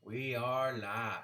We are live.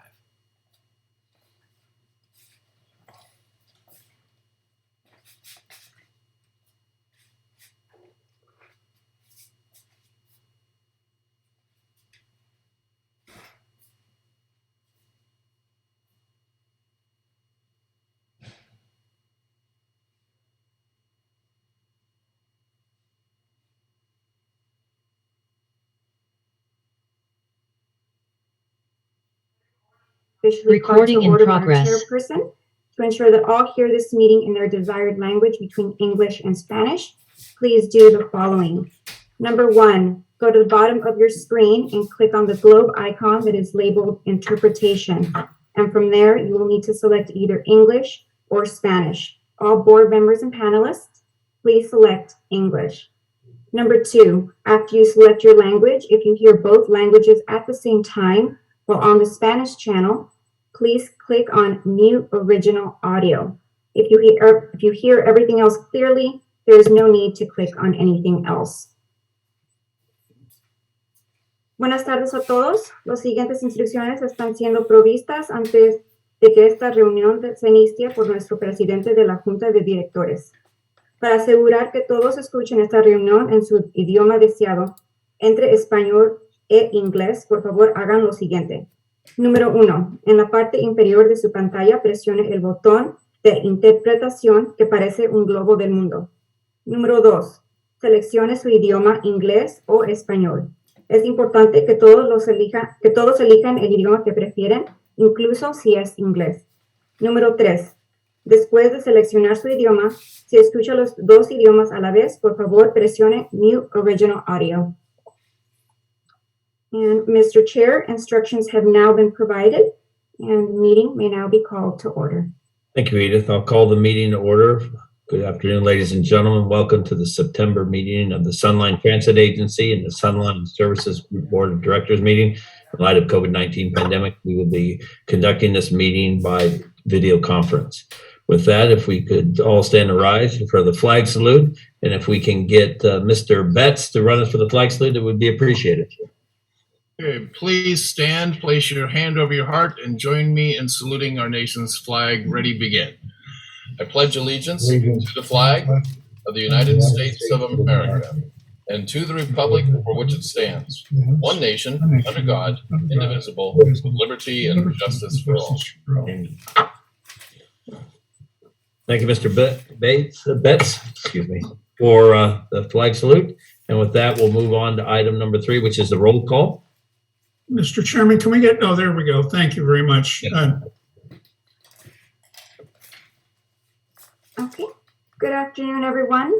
Officially called to Recording in order by our progress. chairperson to ensure that all hear this meeting in their desired language between English and Spanish. Please do the following. Number one, go to the bottom of your screen and click on the globe icon that is labeled interpretation. And from there, you will need to select either English or Spanish. All board members and panelists, please select English. Number two, after you select your language, if you hear both languages at the same time while on the Spanish channel, please click on Mute Original Audio. If you hear everything else clearly, there is no need to click on anything else. Buenas tardes a todos. Las siguientes instrucciones están siendo provistas antes de que esta reunión se inicie por nuestro presidente de la Junta de Directores. Para asegurar que todos escuchen esta reunión en su idioma deseado, entre español e inglés, por favor hagan lo siguiente. Número 1. En la parte inferior de su pantalla presione el botón de interpretación que parece un globo del mundo. Número 2. Seleccione su idioma inglés o español. Es importante que todos elijan el idioma que prefieren, incluso si es inglés. Número 3. Después de seleccionar su idioma, si escucha los dos idiomas a la vez, por favor presione Mute Original Audio. And Mr. Chair, instructions have now been provided, and the meeting may now be called to order. Thank you, Edith. I'll call the meeting to order. Good afternoon, ladies and gentlemen. Welcome to the September meeting of the Sunline Transit Agency and the Sunline Services Board of Directors meeting. In light of COVID-19 pandemic, we will be conducting this meeting by video conference. With that, if we could all stand and rise for the flag salute, and if we can get Mr. Betts to run us for the flag salute, it would be appreciated. Okay, please stand, place your hand over your heart, and join me in saluting our nation's flag. Ready, begin. I pledge allegiance to the flag of the United States of America and to the republic for which it stands, one nation, under God, indivisible, with liberty and justice for all. Thank you, Mr. Betts, for the flag salute. And with that, we'll move on to item number 3, which is the roll call. Mr. Chairman, can we get, oh, there we go. Thank you very much. Okay. Good afternoon, everyone.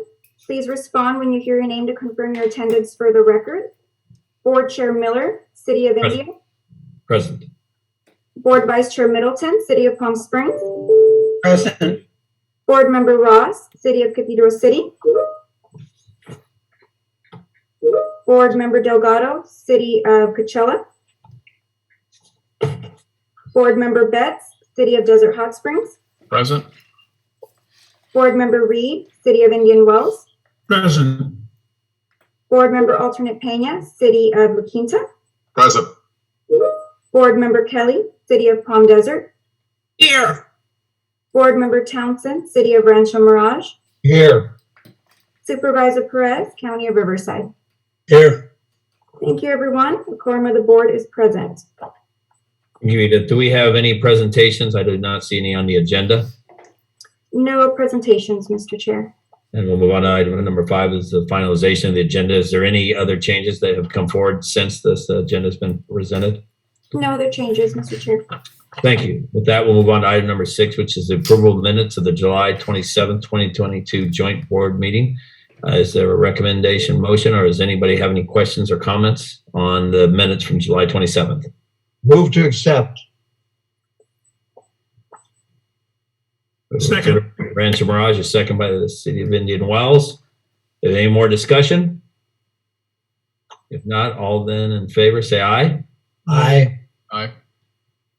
Please respond when you hear your name to confirm your attendance for the record. Board Chair Miller, City of India. Present. Board Vice Chair Middleton, City of Palm Springs. Present. Board Member Ross, City of Cathedral City. Board Member Delgado, City of Coachella. Board Member Betts, City of Desert Hot Springs. Present. Board Member Reed, City of Indian Wells. Present. Board Member Alternate Pena, City of La Quinta. Present. Board Member Kelly, City of Palm Desert. Here. Board Member Townsend, City of Rancho Mirage. Here. Supervisor Perez, County of Riverside. Here. Thank you, everyone. The quorum of the board is present. Thank you, Edith. Do we have any presentations? I did not see any on the agenda. No presentations, Mr. Chair. And we'll move on to item number 5 is the finalization of the agenda. Is there any other changes that have come forward since this agenda has been presented? No other changes, Mr. Chair. Thank you. With that, we'll move on to item number 6, which is the approval of minutes of the July 27th, 2022 joint board meeting. Is there a recommendation motion, or does anybody have any questions or comments on the minutes from July 27th? Move to accept. Second. Rancho Mirage is second by the City of Indian Wells. Is there any more discussion? If not, all then in favor say aye. Aye. Aye.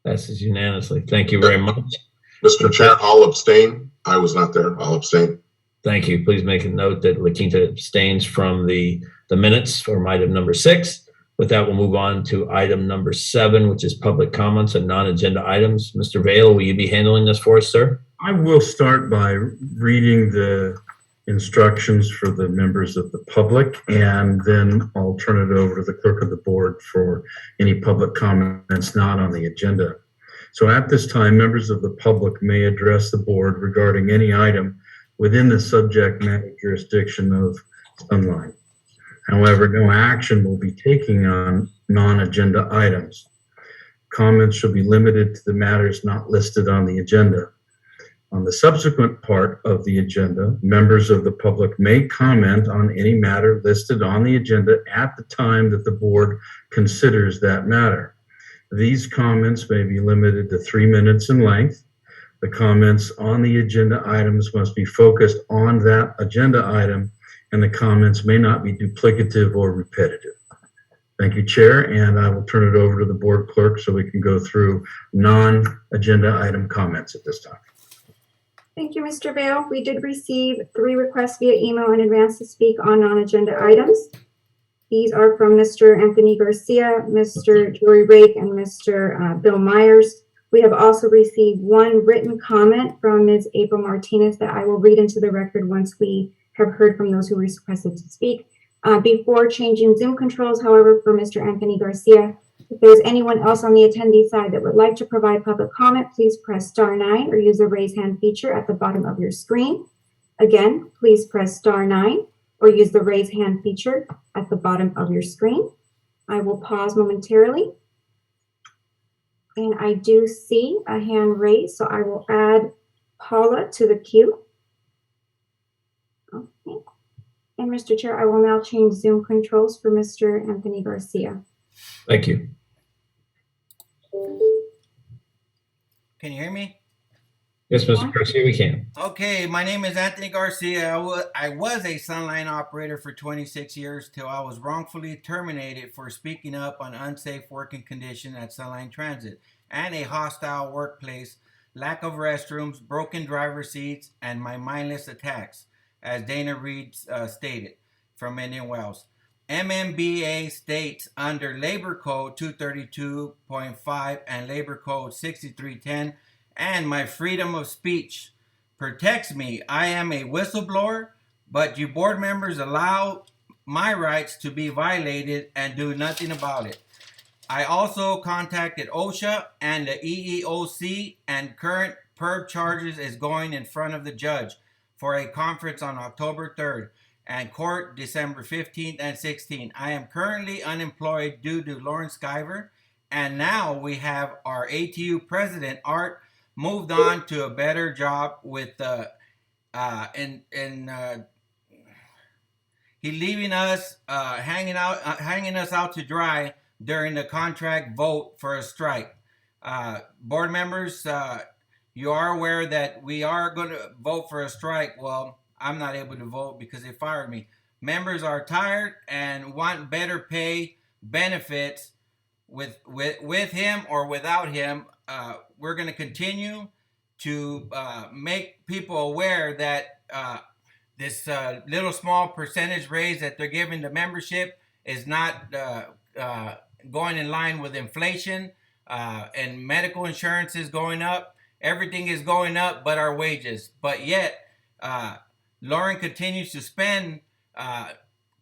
Passes unanimously. Thank you very much. Mr. Chair, I'll abstain. I was not there. I'll abstain. Thank you. Please make a note that La Quinta abstains from the minutes from item number 6. With that, we'll move on to item number 7, which is public comments on non-agenda items. Mr. Vale, will you be handling this for us, sir? I will start by reading the instructions for the members of the public, and then I'll turn it over to the clerk of the board for any public comments not on the agenda. So at this time, members of the public may address the board regarding any item within the subject matter jurisdiction of Sunline. However, no action will be taken on non-agenda items. Comments shall be limited to the matters not listed on the agenda. On the subsequent part of the agenda, members of the public may comment on any matter listed on the agenda at the time that the board considers that matter. These comments may be limited to 3 minutes in length. The comments on the agenda items must be focused on that agenda item, and the comments may not be duplicative or repetitive. Thank you, Chair, and I will turn it over to the board clerk so we can go through non-agenda item comments at this time. Thank you, Mr. Vale. We did receive 3 requests via email in advance to speak on non-agenda items. These are from Mr. Anthony Garcia, Mr. Joey Rake, and Mr. Bill Myers. We have also received 1 written comment from Ms. April Martinez that I will read into the record once we have heard from those who requested to speak. Before changing Zoom controls, however, for Mr. Anthony Garcia, if there's anyone else on the attendee side that would like to provide public comment, please press *9 or use the raise hand feature at the bottom of your screen. Again, please press *9 or use the raise hand feature at the bottom of your screen. I will pause momentarily. And I do see a hand raised, so I will add Paula to the queue. Okay. And Mr. Chair, I will now change Zoom controls for Mr. Anthony Garcia. Thank you. Can you hear me? Yes, Mr. Garcia, we can. Okay, my name is Anthony Garcia. I was a Sunline operator for 26 years till I was wrongfully terminated for speaking up on unsafe working condition at Sunline Transit and a hostile workplace, lack of restrooms, broken driver seats, and my mindless attacks, as Dana Reed stated from Indian Wells. MMBA states under Labor Code 232.5 and Labor Code 6310, and my freedom of speech protects me. I am a whistleblower, but you board members allow my rights to be violated and do nothing about it. I also contacted OSHA and the EEOC, and current PERB charges is going in front of the judge for a conference on October 3rd and court December 15th and 16th. I am currently unemployed due to Lawrence Skyver, and now we have our ATU president, Art, moved on to a better job with he leaving us hanging us out to dry during the contract vote for a strike. Board members, you are aware that we are going to vote for a strike. Well, I'm not able to vote because they fired me. Members are tired and want better pay, benefits with him or without him. We're going to continue to make people aware that this little small percentage raise that they're giving the membership is not going in line with inflation, and medical insurance is going up. Everything is going up but our wages. But yet, Lauren continues to spend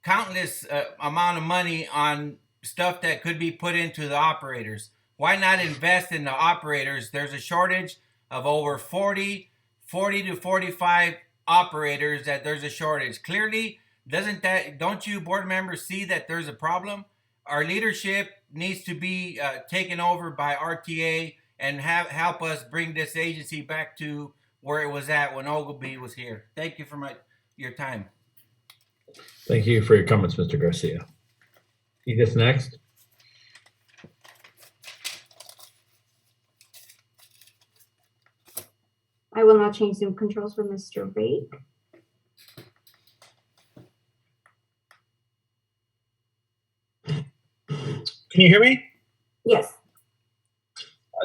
countless amount of money on stuff that could be put into the operators. Why not invest in the operators? There's a shortage of over 40 to 45 operators that there's a shortage. Clearly, don't you board members see that there's a problem? Our leadership needs to be taken over by RTA and help us bring this agency back to where it was at when Ogilvy was here. Thank you for your time. Thank you for your comments, Mr. Garcia. Edith, next. I will now change Zoom controls for Mr. Rake. Can you hear me? Yes.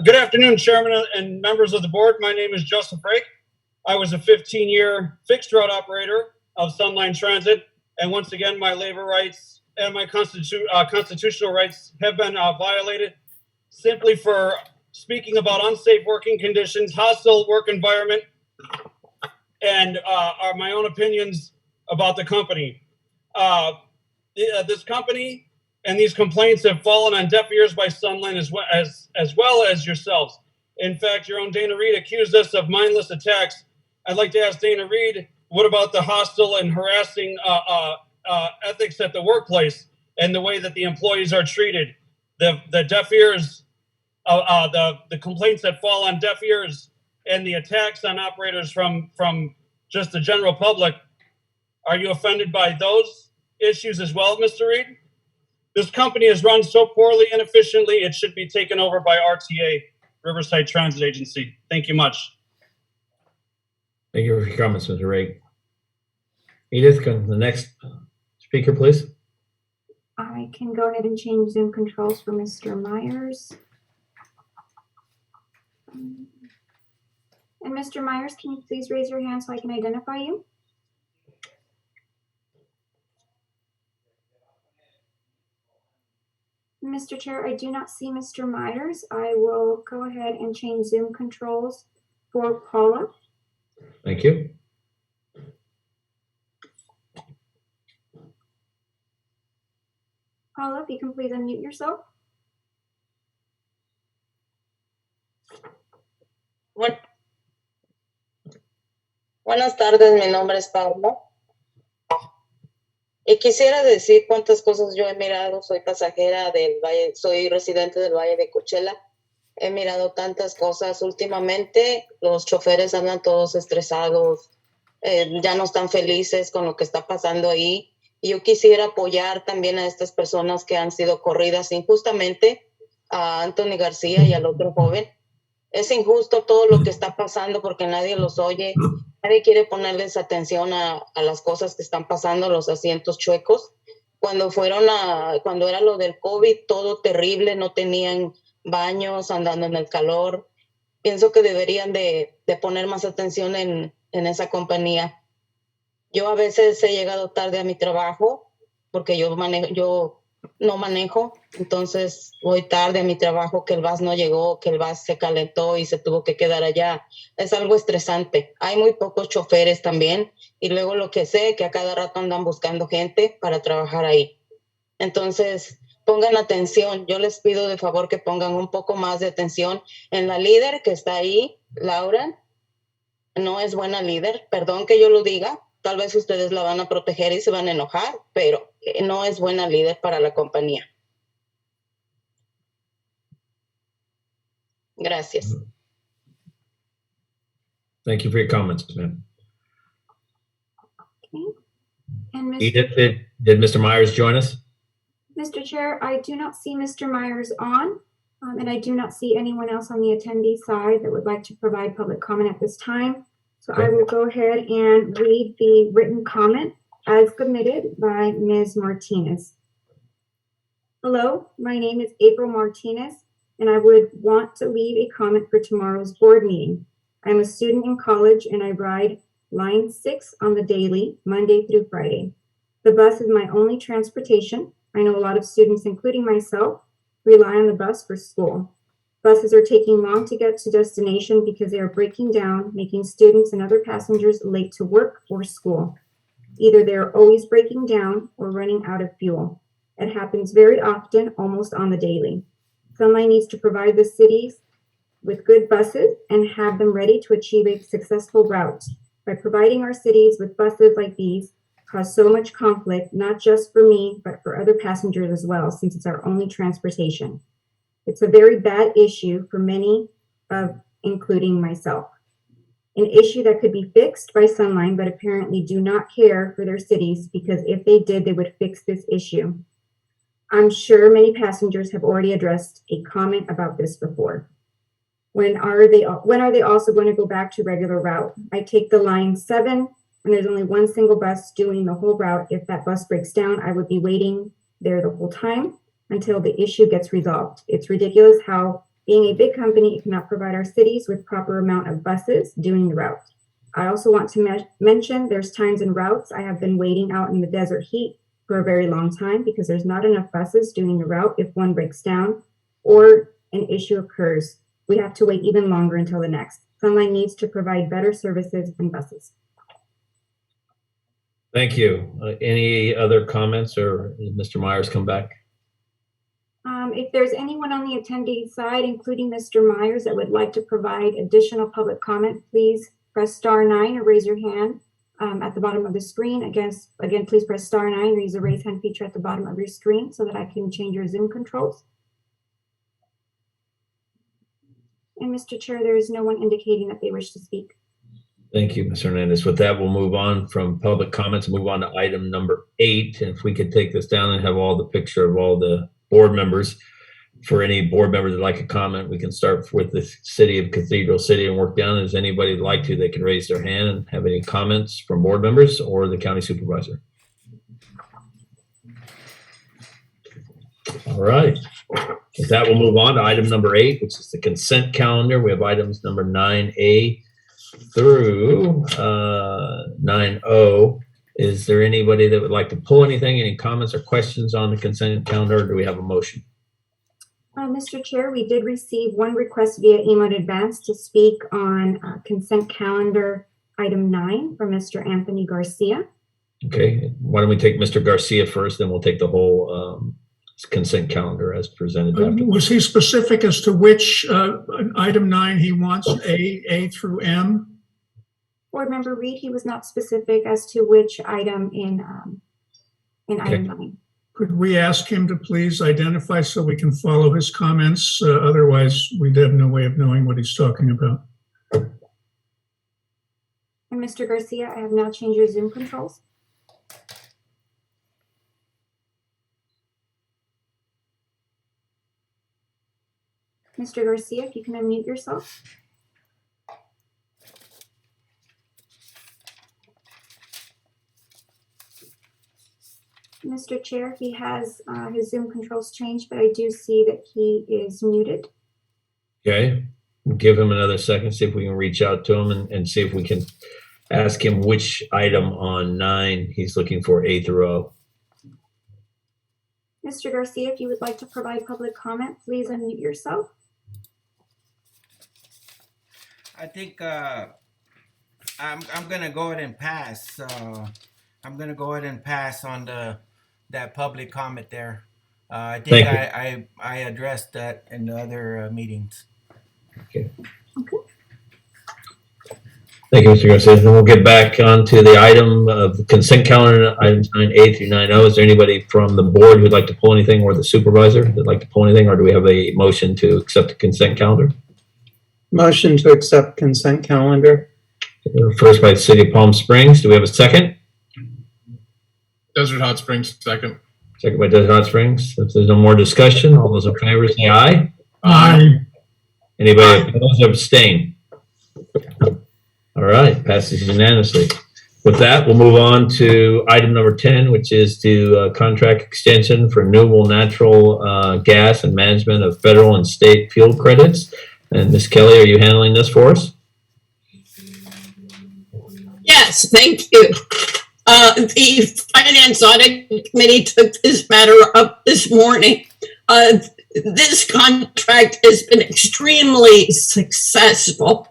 Good afternoon, Chairman and members of the board. My name is Joseph Rake. I was a 15-year fixed route operator of Sunline Transit, and once again, my labor rights and my constitutional rights have been violated simply for speaking about unsafe working conditions, hostile work environment, and are my own opinions about the company. This company and these complaints have fallen on deaf ears by Sunline as well as yourselves. In fact, your own Dana Reed accused us of mindless attacks. I'd like to ask Dana Reed, what about the hostile and harassing ethics at the workplace and the way that the employees are treated? The deaf ears, the complaints that fall on deaf ears, and the attacks on operators from just the general public. Are you offended by those issues as well, Mr. Reed? This company is run so poorly and efficiently, it should be taken over by RTA, Riverside Transit Agency. Thank you much. Thank you for your comments, Mr. Ray. Edith, can the next speaker, please? I can go ahead and change Zoom controls for Mr. Myers. And Mr. Myers, can you please raise your hand so I can identify you? Mr. Chair, I do not see Mr. Myers. I will go ahead and change Zoom controls for Paula. Thank you. Paula, if you can please unmute yourself. Buenas tardes, mi nombre es Paula. Y quisiera decir cuántas cosas yo he mirado. Soy pasajera del Valle, soy residente del Valle de Coachella. He mirado tantas cosas. Últimamente los choferes andan todos estresados, ya no están felices con lo que está pasando ahí. Y yo quisiera apoyar también a estas personas que han sido corridas injustamente, a Anthony García y al otro joven. Es injusto todo lo que está pasando porque nadie los oye. Nadie quiere ponerles atención a las cosas que están pasando, los asientos chuecos. Cuando era lo del COVID, todo terrible, no tenían baños, andando en el calor. Pienso que deberían de poner más atención en esa compañía. Yo a veces he llegado tarde a mi trabajo porque yo no manejo, entonces voy tarde a mi trabajo, que el bus no llegó, que el bus se calentó y se tuvo que quedar allá. Es algo estresante. Hay muy pocos choferes también, y luego lo que sé, que a cada rato andan buscando gente para trabajar ahí. Entonces, pongan atención. Yo les pido de favor que pongan un poco más de atención en la líder que está ahí, Laura. No es buena líder, perdón que yo lo diga. Tal vez ustedes la van a proteger y se van a enojar, pero no es buena líder para la compañía. Gracias. Thank you for your comments, ma'am. Okay. And Edith, did Mr. Myers join us? Mr. Chair, I do not see Mr. Myers on, and I do not see anyone else on the attendee side that would like to provide public comment at this time. So I will go ahead and read the written comment as submitted by Ms. Martinez. Hello, my name is April Martinez, and I would want to leave a comment for tomorrow's board meeting. I'm a student in college, and I ride Line 6 on the daily, Monday through Friday. The bus is my only transportation. I know a lot of students, including myself, rely on the bus for school. Buses are taking long to get to destination because they are breaking down, making students and other passengers late to work or school. Either they are always breaking down or running out of fuel. It happens very often, almost on the daily. Sunline needs to provide the cities with good buses and have them ready to achieve a successful route. By providing our cities with buses like these cause so much conflict, not just for me, but for other passengers as well, since it's our only transportation. It's a very bad issue for many, including myself. An issue that could be fixed by Sunline, but apparently do not care for their cities, because if they did, they would fix this issue. I'm sure many passengers have already addressed a comment about this before. When are they also going to go back to regular route? I take the line 7, and there's only one single bus doing the whole route. If that bus breaks down, I would be waiting there the whole time until the issue gets resolved. It's ridiculous how, being a big company, it cannot provide our cities with proper amount of buses doing the route. I also want to mention there's times in routes I have been waiting out in the desert heat for a very long time because there's not enough buses doing the route if one breaks down or an issue occurs. We have to wait even longer until the next. Sunline needs to provide better services and buses. Thank you. Any other comments, or Mr. Myers come back? If there's anyone on the attendee side, including Mr. Myers, that would like to provide additional public comment, please press *9 or raise your hand at the bottom of the screen. Again, please press *9 or use the raise hand feature at the bottom of your screen so that I can change your Zoom controls. And Mr. Chair, there is no one indicating that they wish to speak. Thank you, Ms. Hernandez. With that, we'll move on from public comments and move on to item number 8. And if we could take this down and have all the picture of all the board members. For any board members that like a comment, we can start with the city of Cathedral City and work down. If anybody would like to, they can raise their hand and have any comments from board members or the county supervisor. All right. With that, we'll move on to item number 8, which is the consent calendar. We have items number 9A through 9O. Is there anybody that would like to pull anything, any comments or questions on the consent calendar? Or do we have a motion? Mr. Chair, we did receive one request via email in advance to speak on consent calendar item 9 from Mr. Anthony Garcia. Okay, why don't we take Mr. Garcia first, then we'll take the whole consent calendar as presented after. Was he specific as to which item 9 he wants, A through M? Board Member Reed, he was not specific as to which item in item 9. Could we ask him to please identify so we can follow his comments? Otherwise, we'd have no way of knowing what he's talking about. And Mr. Garcia, I have now changed your Zoom controls. Mr. Garcia, if you can unmute yourself. Mr. Chair, he has his Zoom controls changed, but I do see that he is muted. Okay, we'll give him another second, see if we can reach out to him and see if we can ask him which item on 9 he's looking for, A through O. Mr. Garcia, if you would like to provide public comment, please unmute yourself. I think I'm gonna go ahead and pass. I'm gonna go ahead and pass on that public comment there. I think I addressed that in the other meetings. Okay. Thank you, Mr. Garcia. Then we'll get back onto the item of the consent calendar, items 9A through 9O. Is there anybody from the board who'd like to pull anything, or the supervisor that'd like to pull anything, or do we have a motion to accept the consent calendar? Motion to accept consent calendar. First by the City of Palm Springs. Do we have a second? Desert Hot Springs, second. Second by Desert Hot Springs. If there's no more discussion, all those in favor say aye. Aye. Anybody opposed or abstain? All right, passes unanimously. With that, we'll move on to item number 10, which is to contract extension for renewable natural gas and management of federal and state fuel credits. And Ms. Kelly, are you handling this for us? Yes, thank you. The Finance Audit Committee took this matter up this morning. This contract has been extremely successful,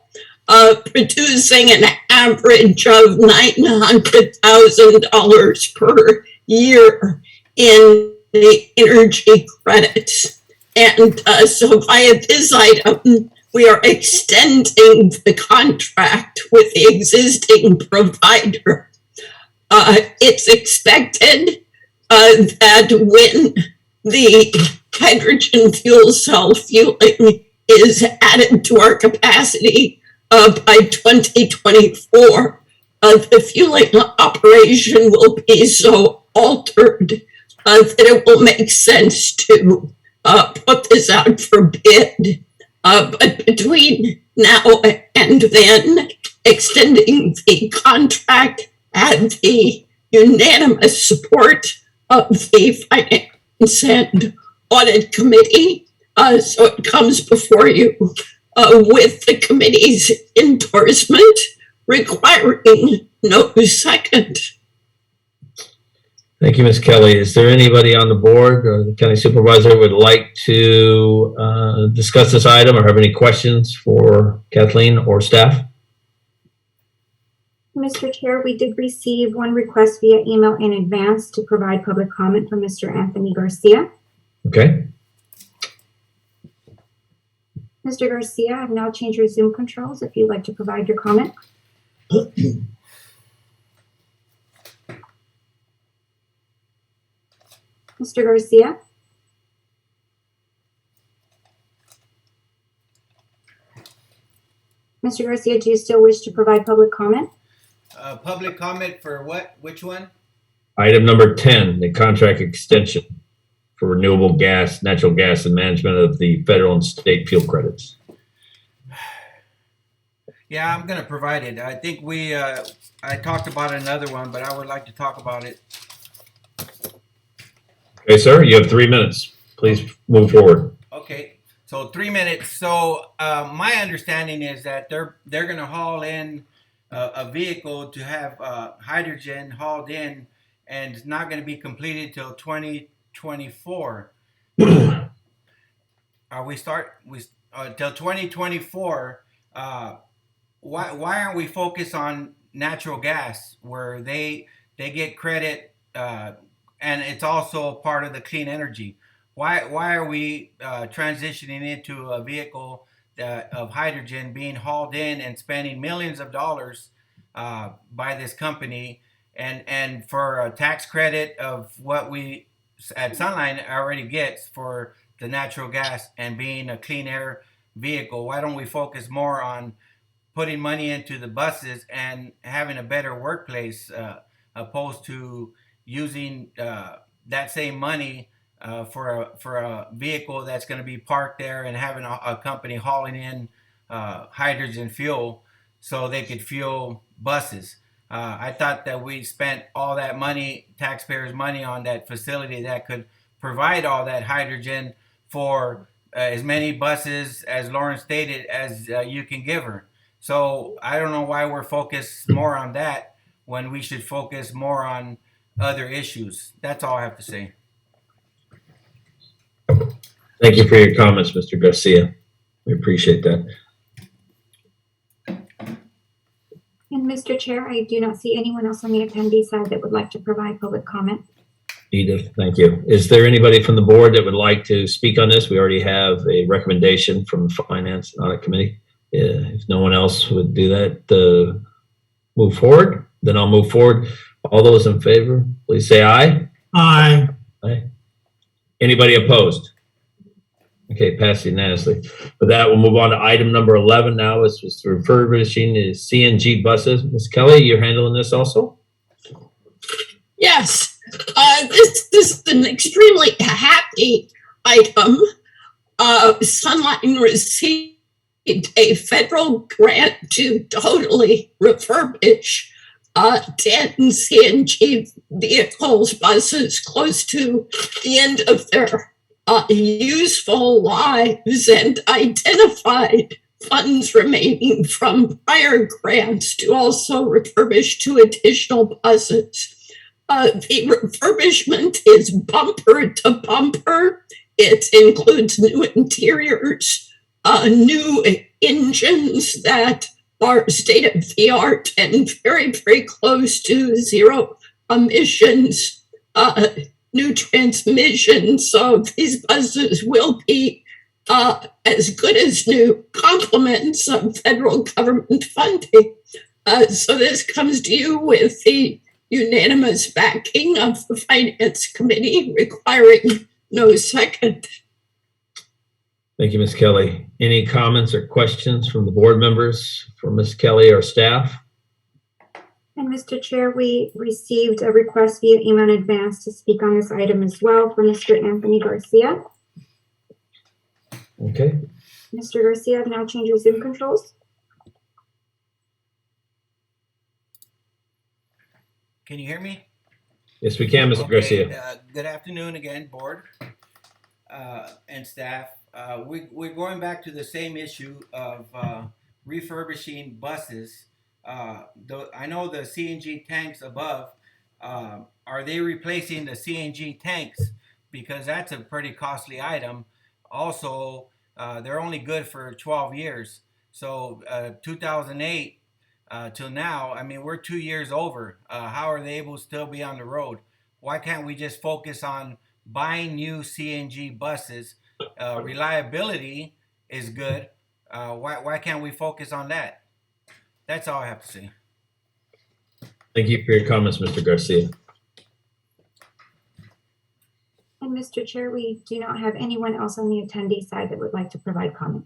producing an average of $900,000 per year in the energy credits. And so via this item, we are extending the contract with the existing provider. It's expected that when the hydrogen fuel cell fueling is added to our capacity by 2024, the fueling operation will be so altered that it will make sense to put this out for bid. But between now and then, extending the contract had the unanimous support of the Finance and Audit Committee. So it comes before you with the committee's endorsement, requiring no second. Thank you, Ms. Kelly. Is there anybody on the board or the county supervisor who would like to discuss this item or have any questions for Kathleen or staff? Mr. Chair, we did receive one request via email in advance to provide public comment from Mr. Anthony Garcia. Okay. Mr. Garcia, I've now changed your Zoom controls if you'd like to provide your comment. Mr. Garcia? Mr. Garcia, do you still wish to provide public comment? Public comment for what? Which one? Item number 10, the contract extension for renewable gas, natural gas, and management of the federal and state fuel credits. Yeah, I'm going to provide it. I think I talked about another one, but I would like to talk about it. Okay, sir, you have 3 minutes. Please move forward. Okay, so 3 minutes. So my understanding is that they're going to haul in a vehicle to have hydrogen hauled in, and it's not going to be completed till 2024. Till 2024? Why aren't we focused on natural gas, where they get credit, and it's also part of the clean energy? Why are we transitioning into a vehicle of hydrogen being hauled in and spending millions of dollars by this company, and for a tax credit of what we at Sunline already gets for the natural gas and being a clean air vehicle? Why don't we focus more on putting money into the buses and having a better workplace, opposed to using that same money for a vehicle that's going to be parked there and having a company hauling in hydrogen fuel so they could fuel buses? I thought that we spent all that money, taxpayers' money, on that facility that could provide all that hydrogen for as many buses, as Lauren stated, as you can give her. So I don't know why we're focused more on that when we should focus more on other issues. That's all I have to say. Thank you for your comments, Mr. Garcia. We appreciate that. And Mr. Chair, I do not see anyone else on the attendee side that would like to provide public comment. Edith, thank you. Is there anybody from the board that would like to speak on this? We already have a recommendation from the Finance and Audit Committee. If no one else would do that, move forward, then I'll move forward. All those in favor, please say aye. Aye. Aye. Anybody opposed? Okay, passed unanimously. With that, we'll move on to item number 11 now. It's just refurbishing the CNG buses. Ms. Kelly, you're handling this also? Yes, this is an extremely happy item. Sunline received a federal grant to totally refurbish 10 CNG vehicles, buses close to the end of their useful lives, and identified funds remaining from prior grants to also refurbish 2 additional buses. The refurbishment is bumper to bumper. It includes new interiors, new engines that are state of the art and very, very close to zero emissions, new transmissions. So these buses will be as good as new, complements of federal government funding. So this comes to you with the unanimous backing of the Finance Committee, requiring no second. Thank you, Ms. Kelly. Any comments or questions from the board members for Ms. Kelly or staff? And Mr. Chair, we received a request via email in advance to speak on this item as well from Mr. Anthony Garcia. Okay. Mr. Garcia, I've now changed your Zoom controls. Can you hear me? Yes, we can, Mr. Okay, Garcia. good afternoon again, board and staff. We're going back to the same issue of refurbishing buses. I know the CNG tanks above are they replacing the CNG tanks? Because that's a pretty costly item. Also, they're only good for 12 years. So 2008 till now, I mean, we're 2 years over. How are they able to still be on the road? Why can't we just focus on buying new CNG buses? Reliability is good. Why can't we focus on that? That's all I have to say. Thank you for your comments, Mr. Garcia. And Mr. Chair, we do not have anyone else on the attendee side that would like to provide comment.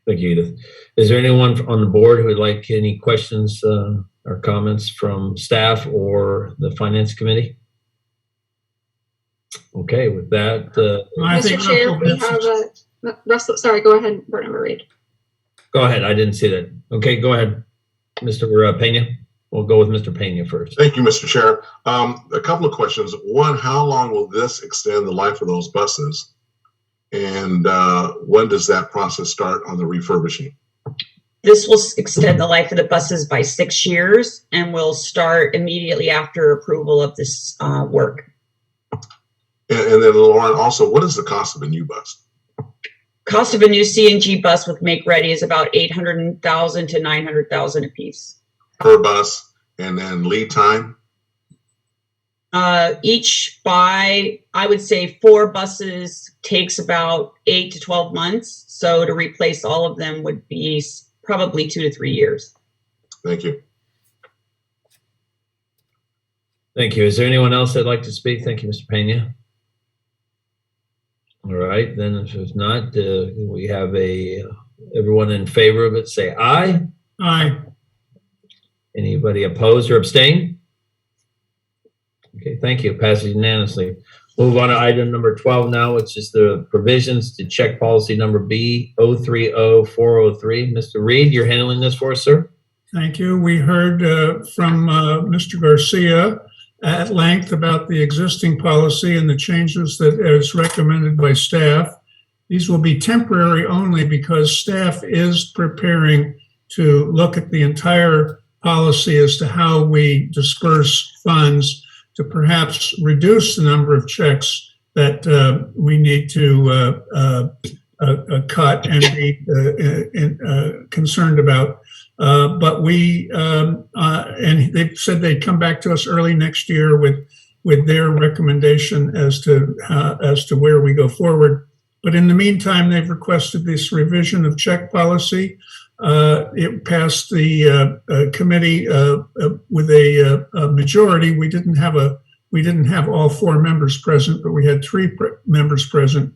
Thank you, Edith. Is there anyone on the board who would like any questions or comments from staff or the finance committee? Okay, with that. Mr. Chair, we have Russell. Sorry, go ahead, Board Member Reed. Go ahead. I didn't see that. Okay, go ahead, Mr. Pena. We'll go with Mr. Pena first. Thank you, Mr. Chair. A couple of questions. One, how long will this extend the life of those buses? And when does that process start on the refurbishing? This will extend the life of the buses by 6 years and will start immediately after approval of this work. And then, Lauren, also, what is the cost of a new bus? Cost of a new CNG bus with make ready is about $800,000 to $900,000 a piece. Per bus, and then lead time? Each buy, I would say 4 buses takes about 8 to 12 months. So to replace all of them would be probably 2 to 3 years. Thank you. Thank you. Is there anyone else that'd like to speak? Thank you, Mr. Pena. All right, then if not, we have everyone in favor of it, say aye. Aye. Anybody opposed or abstain? Okay, thank you. Passes unanimously. Move on to item number 12 now, which is the provisions to check policy number B030403. Mr. Reed, you're handling this for us, sir? Thank you. We heard from Mr. Garcia at length about the existing policy and the changes that is recommended by staff. These will be temporary only because staff is preparing to look at the entire policy as to how we disperse funds to perhaps reduce the number of checks that we need to cut and be concerned about. But we, and they've said they'd come back to us early next year with their recommendation as to where we go forward. But in the meantime, they've requested this revision of check policy. It passed the committee with a majority. We didn't have all 4 members present, but we had 3 members present.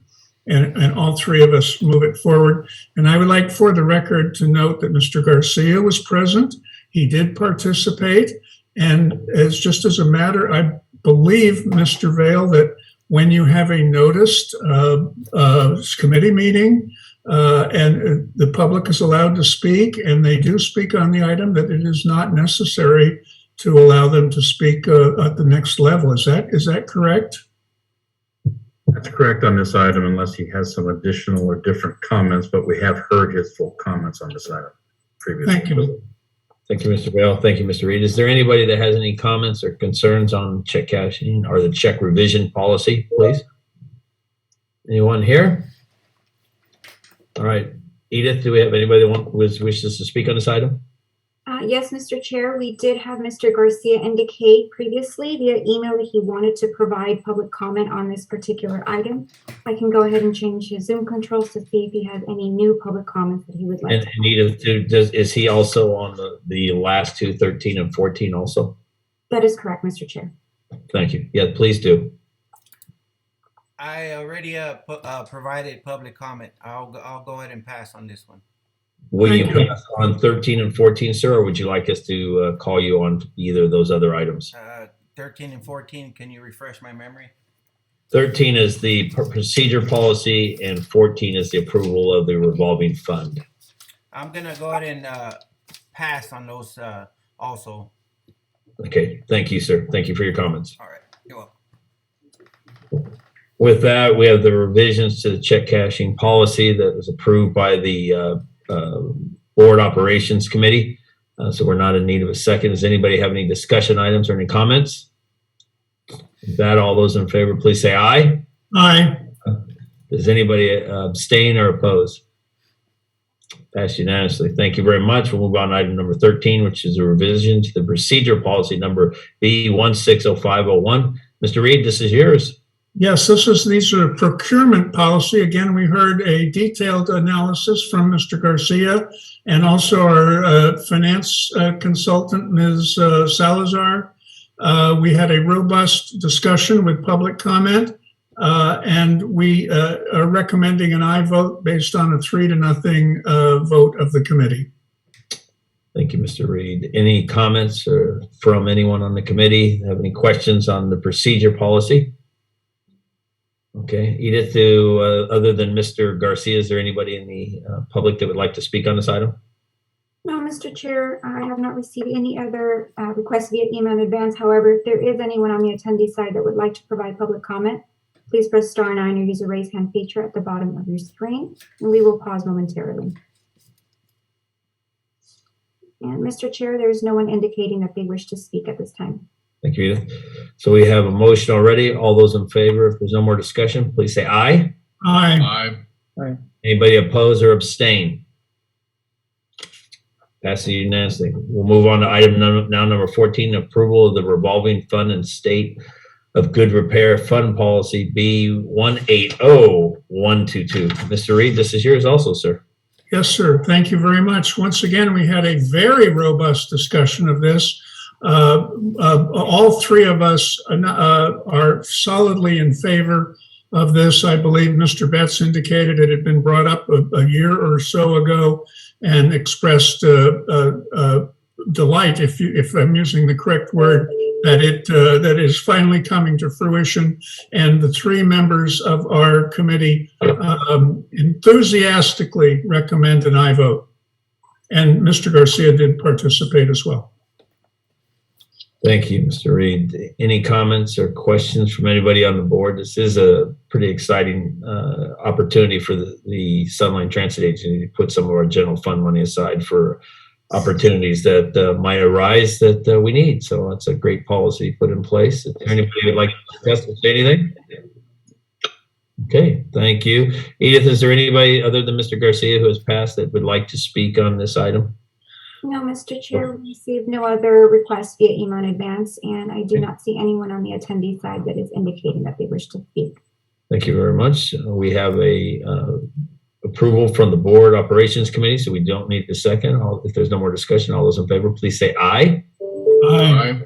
And all 3 of us move it forward. And I would like for the record to note that Mr. Garcia was present. He did participate. And just as a matter, I believe, Mr. Vail, that when you have a noticed committee meeting and the public is allowed to speak, and they do speak on the item, that it is not necessary to allow them to speak at the next level. Is that correct? That's correct on this item, unless he has some additional or different comments, but we have heard his full comments on this item previously. Thank you. Thank you, Mr. Vail. Thank you, Mr. Reed. Is there anybody that has any comments or concerns on check cashing or the check revision policy, please? Anyone here? All right. Edith, do we have anybody that wishes to speak on this item? Yes, Mr. Chair, we did have Mr. Garcia indicate previously via email that he wanted to provide public comment on this particular item. I can go ahead and change his Zoom controls to see if he has any new public comments that he would like. And Edith, is he also on the last 2, 13 and 14 also? That is correct, Mr. Chair. Thank you. Yeah, please do. I already provided public comment. I'll go ahead and pass on this one. Will you pass on 13 and 14, sir, or would you like us to call you on either of those other items? 13 and 14, can you refresh my memory? 13 is the procedure policy, and 14 is the approval of the revolving fund. I'm going to go ahead and pass on those also. Okay, thank you, sir. Thank you for your comments. All right, you're welcome. With that, we have the revisions to the check cashing policy that was approved by the Board Operations Committee. So we're not in need of a second. Does anybody have any discussion items or any comments? With that, all those in favor, please say aye. Aye. Does anybody abstain or oppose? Passed unanimously. Thank you very much. We'll move on to item number 13, which is a revision to the procedure policy number B160501. Mr. Reed, this is yours. Yes, these are procurement policy. Again, we heard a detailed analysis from Mr. Garcia and also our finance consultant, Ms. Salazar. We had a robust discussion with public comment, and we are recommending an aye vote based on a 3-0 vote of the committee. Thank you, Mr. Reed. Any comments from anyone on the committee? Have any questions on the procedure policy? Okay, Edith, other than Mr. Garcia, is there anybody in the public that would like to speak on this item? No, Mr. Chair, I have not received any other requests via email in advance. However, if there is anyone on the attendee side that would like to provide public comment, please press *9 or use the raise hand feature at the bottom of your screen, and we will pause momentarily. And Mr. Chair, there is no one indicating that they wish to speak at this time. Thank you, Edith. So we have a motion already. All those in favor, if there's no more discussion, please say aye. Aye. Aye. Anybody oppose or abstain? Passes unanimously. We'll move on to item number 14, approval of the revolving fund and state of good repair fund policy B180122. Mr. Reed, this is yours also, sir. Yes, sir. Thank you very much. Once again, we had a very robust discussion of this. All three of us are solidly in favor of this. I believe Mr. Betts indicated it had been brought up a year or so ago and expressed delight, if I'm using the correct word, that is finally coming to fruition. And the three members of our committee enthusiastically recommend an aye vote. And Mr. Garcia did participate as well. Thank you, Mr. Reed. Any comments or questions from anybody on the board? This is a pretty exciting opportunity for the Sunline Transit Agency to put some of our general fund money aside for opportunities that might arise that we need. So it's a great policy put in place. If anybody would like to discuss or say anything? Okay, thank you. Edith, is there anybody other than Mr. Garcia who has passed that would like to speak on this item? No, Mr. Chair, we received no other requests via email in advance, and I do not see anyone on the attendee side that is indicating that they wish to speak. Thank you very much. We have a approval from the Board Operations Committee, so we don't need the second. If there's no more discussion, all those in favor, please say aye. Aye.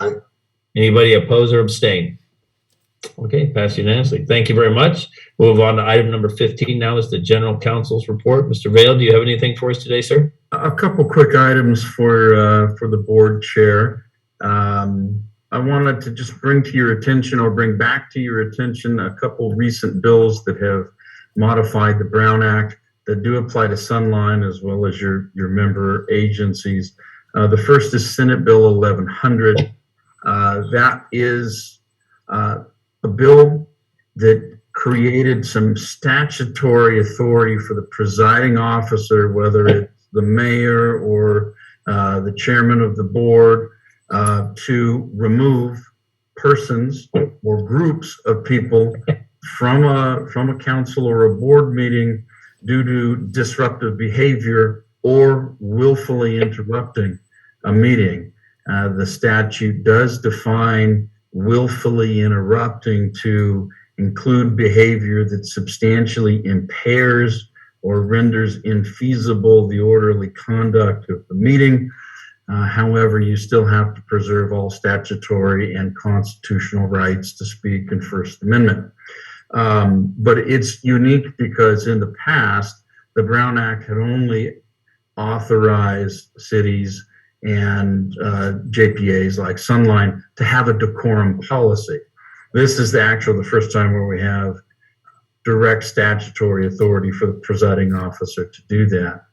Aye. Anybody oppose or abstain? Okay, passed unanimously. Thank you very much. We'll move on to item number 15 now is the General Counsel's report. Mr. Vail, do you have anything for us today, sir? A couple quick items for the board chair. I wanted to just bring to your attention or bring back to your attention a couple recent bills that have modified the Brown Act that do apply to Sunline as well as your member agencies. The first is Senate Bill 1100. That is a bill that created some statutory authority for the presiding officer, whether it's the mayor or the chairman of the board, to remove persons or groups of people from a council or a board meeting due to disruptive behavior or willfully interrupting a meeting. The statute does define willfully interrupting to include behavior that substantially impairs or renders infeasible the orderly conduct of the meeting. However, you still have to preserve all statutory and constitutional rights to speak in First Amendment. But it's unique because in the past, the Brown Act had only authorized cities and JPAs like Sunline to have a decorum policy. This is the first time where we have direct statutory authority for the presiding officer to do that.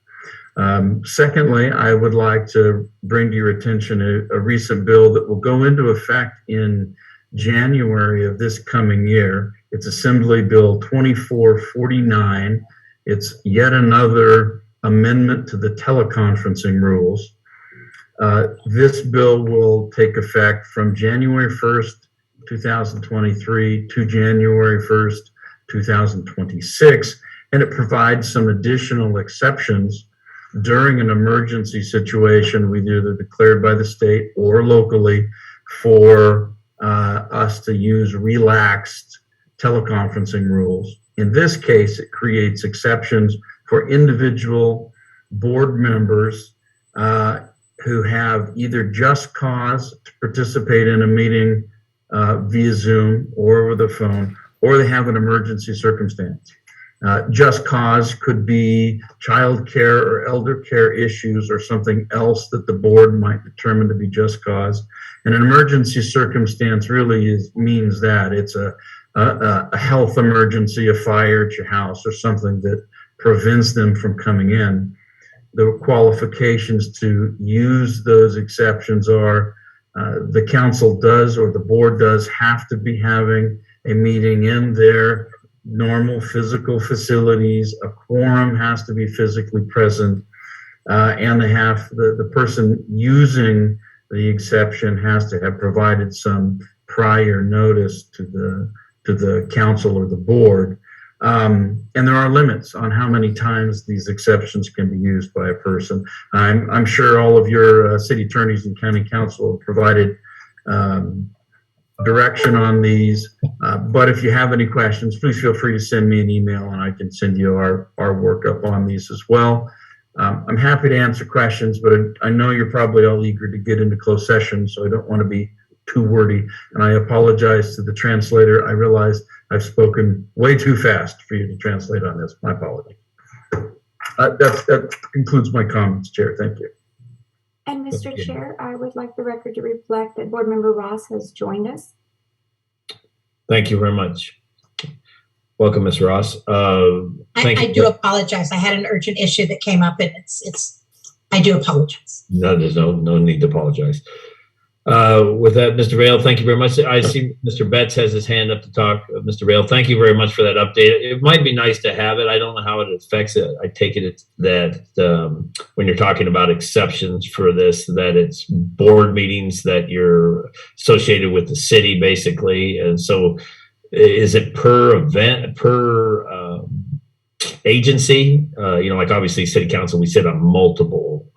Secondly, I would like to bring to your attention a recent bill that will go into effect in January of this coming year. It's Assembly Bill 2449. It's yet another amendment to the teleconferencing rules. This bill will take effect from January 1st, 2023 to January 1st, 2026. And it provides some additional exceptions during an emergency situation, either declared by the state or locally, for us to use relaxed teleconferencing rules. In this case, it creates exceptions for individual board members who have either just cause to participate in a meeting via Zoom or over the phone, or they have an emergency circumstance. Just cause could be child care or elder care issues or something else that the board might determine to be just cause. And an emergency circumstance really means that it's a health emergency, a fire at your house, or something that prevents them from coming in. The qualifications to use those exceptions are the council does, or the board does, have to be having a meeting in their normal physical facilities. A quorum has to be physically present, and they have the person using the exception has to have provided some prior notice to the council or the board. And there are limits on how many times these exceptions can be used by a person. I'm sure all of your city attorneys and county council have provided direction on these, but if you have any questions, please feel free to send me an email and I can send you our workup on these as well. I'm happy to answer questions, but I know you're probably all eager to get into closed session, so I don't want to be too wordy. And I apologize to the translator. I realize I've spoken way too fast for you to translate on this. My apologies. That concludes my comments, Chair. Thank you. And Mr. Chair, I would like the record to reflect that Board Member Ross has joined us. Thank you very much. Welcome, Ms. Ross. I do apologize. I had an urgent issue that came up, and I do apologize. No, there's no need to apologize. With that, Mr. Vale, thank you very much. I see Mr. Betts has his hand up to talk. Mr. Vale, thank you very much for that update. It might be nice to have it. I don't know how it affects it. I take it that when you're talking about exceptions for this, that it's board meetings that you're associated with the city, basically. And so is it per event, per agency? Like obviously city council, we sit on multiple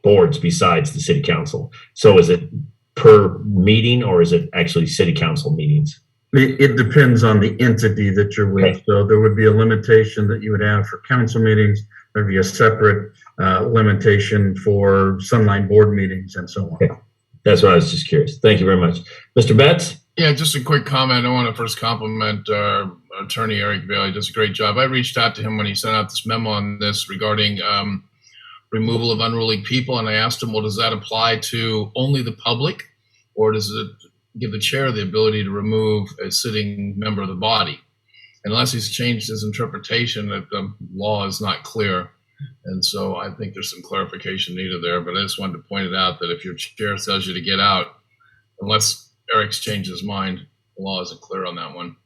boards besides the city council. So is it per meeting or is it actually city council meetings? It depends on the entity that you're with. Okay. So there would be a limitation that you would have for council meetings. There'd be a separate limitation for Sunline board meetings and so on. Okay. That's what I was just curious. Thank you very much. Mr. Betts? Yeah, just a quick comment. I want to first compliment our attorney, Eric Bailey. He does a great job. I reached out to him when he sent out this memo on this regarding removal of unruly people, and I asked him, well, does that apply to only the public, or does it give the chair the ability to remove a sitting member of the body? Unless he's changed his interpretation, that the law is not clear. And so I think there's some clarification needed there, but I just wanted to point it out that if your chair tells you to get out, unless Eric's changed his mind, the law isn't clear on that one.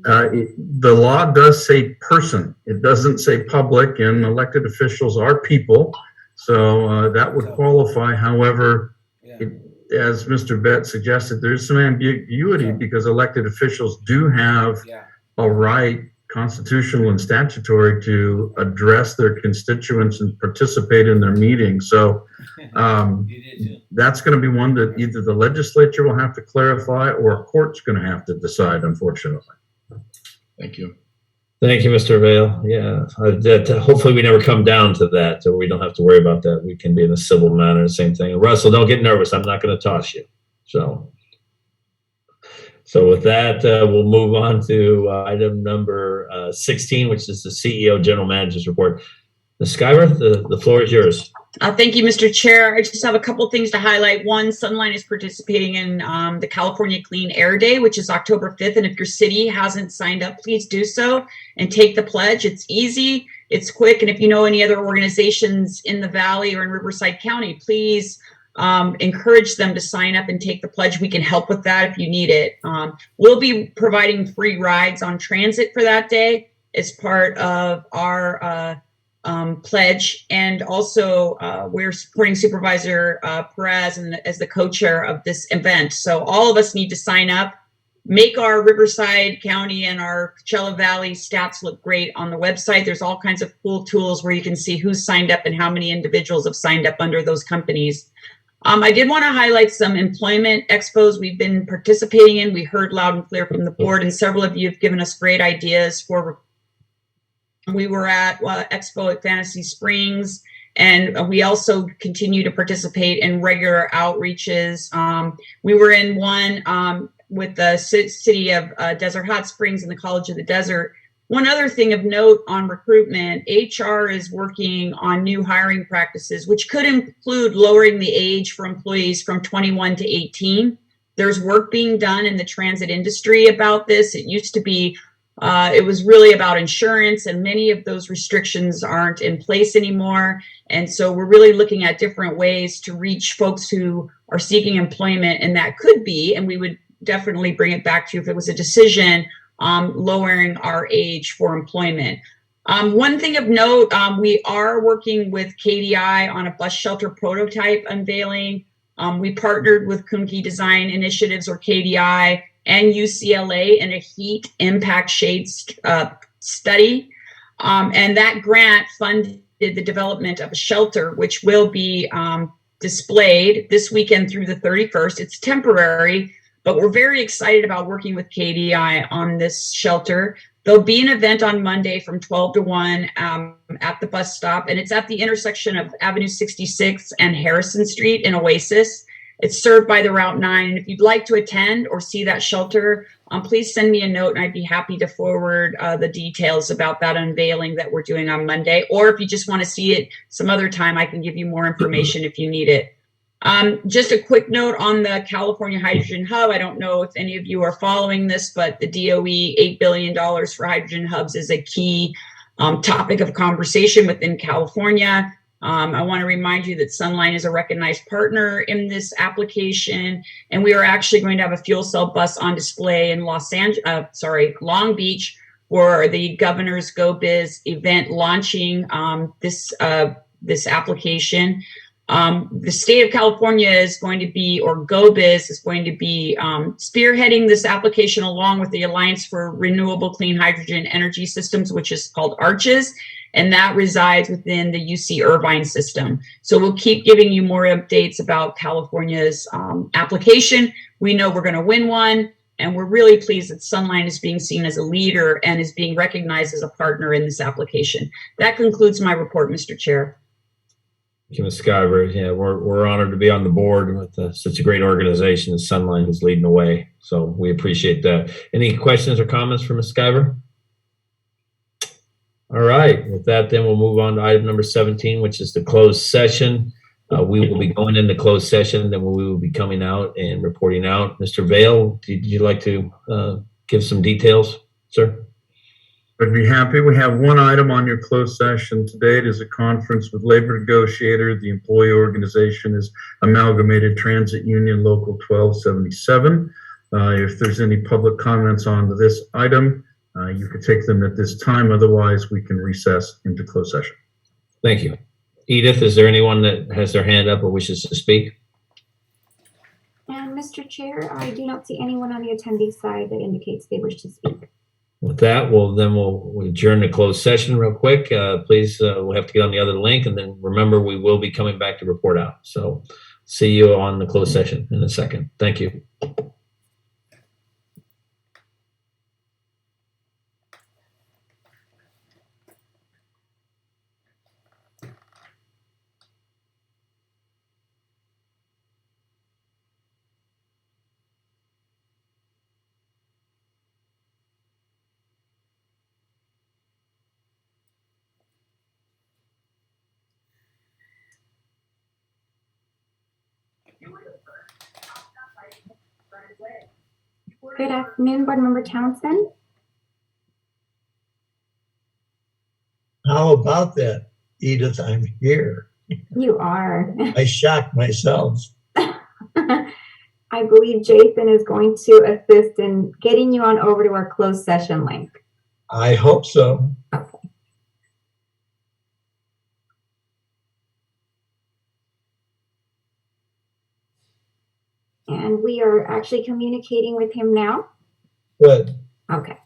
The law does say person. It doesn't say public, and elected officials are people. So that would qualify. However, as Mr. Betts suggested, there's some ambiguity because elected officials do have a right, constitutional and statutory, to address their constituents and participate in their meetings. So that's going to be one that either the legislature will have to clarify or a court's going to have to decide, unfortunately. Thank you. Thank you, Mr. Vale. Yeah, hopefully we never come down to that, or we don't have to worry about that. We can be in a civil manner, same thing. And Russell, don't get nervous. I'm not going to toss you. So with that, we'll move on to item number 16, which is the CEO General Manager's Report. Ms. Skyver, the floor is yours. Thank you, Mr. Chair. I just have a couple things to highlight. One, Sunline is participating in the California Clean Air Day, which is October 5th. And if your city hasn't signed up, please do so and take the pledge. It's easy, it's quick. And if you know any other organizations in the Valley or in Riverside County, please encourage them to sign up and take the pledge. We can help with that if you need it. We'll be providing free rides on transit for that day as part of our pledge, and also we're supporting Supervisor Perez as the co-chair of this event. So all of us need to sign up, make our Riverside County and our Coachella Valley stats look great on the website. There's all kinds of cool tools where you can see who's signed up and how many individuals have signed up under those companies. I did want to highlight some employment expos we've been participating in. We heard loud and clear from the board, and several of you have given us great ideas for. We were at Expo at Fantasy Springs, and we also continue to participate in regular outreaches. We were in one with the city of Desert Hot Springs and the College of the Desert. One other thing of note on recruitment, HR is working on new hiring practices, which could include lowering the age for employees from 21 to 18. There's work being done in the transit industry about this. It used to be, it was really about insurance, and many of those restrictions aren't in place anymore. And so we're really looking at different ways to reach folks who are seeking employment, and that could be, and we would definitely bring it back to you if it was a decision, lowering our age for employment. One thing of note, we are working with KDI on a bus shelter prototype unveiling. We partnered with Kuhnke Design Initiatives, or KDI, and UCLA in a heat impact shades study. And that grant funded the development of a shelter, which will be displayed this weekend through the 31st. It's temporary, but we're very excited about working with KDI on this shelter. There'll be an event on Monday from 12 to 1 at the bus stop, and it's at the intersection of Avenue 66 and Harrison Street in Oasis. It's served by the Route 9, and if you'd like to attend or see that shelter, please send me a note, and I'd be happy to forward the details about that unveiling that we're doing on Monday. Or if you just want to see it some other time, I can give you more information if you need it. Just a quick note on the California Hydrogen Hub. I don't know if any of you are following this, but the DOE $8 billion for hydrogen hubs is a key topic of conversation within California. I want to remind you that Sunline is a recognized partner in this application, and we are actually going to have a fuel cell bus on display in Long Beach for the Governor's Go Biz event launching this application. The state of California is going to be, or GoBiz is going to be spearheading this application along with the Alliance for Renewable Clean Hydrogen Energy Systems, which is called ARCHES, and that resides within the UC Irvine system. So we'll keep giving you more updates about California's application. We know we're going to win one, and we're really pleased that Sunline is being seen as a leader and is being recognized as a partner in this application. That concludes my report, Mr. Chair. Thank you, Ms. Skyver. Yeah, we're honored to be on the board with such a great organization as Sunline is leading the way. So we appreciate that. Any questions or comments for Ms. Skyver? All right. With that, then we'll move on to item number 17, which is the closed session. We will be going into closed session, then we will be coming out and reporting out. Mr. Vail, did you like to give some details, sir? I'd be happy. We have one item on your closed session today. It is a conference with labor negotiator. The employee organization is Amalgamated Transit Union Local 1277. If there's any public comments on this item, you could take them at this time. Otherwise, we can recess into closed session. Thank you. Edith, is there anyone that has their hand up or wishes to speak? And Mr. Chair, I do not see anyone on the attendee side that indicates they wish to speak. With that, we'll adjourn the closed session real quick. Please, we'll have to get on the other link, and then remember, we will be coming back to report out. So see you on the closed session in a second. Thank you. Good afternoon, Board Member Townsend. How about that, Edith? I'm here. You are. I shocked myself. I believe Jason is going to assist in getting you on over to our closed session link. I hope so. Okay. And we are actually communicating with him now. Good. Okay.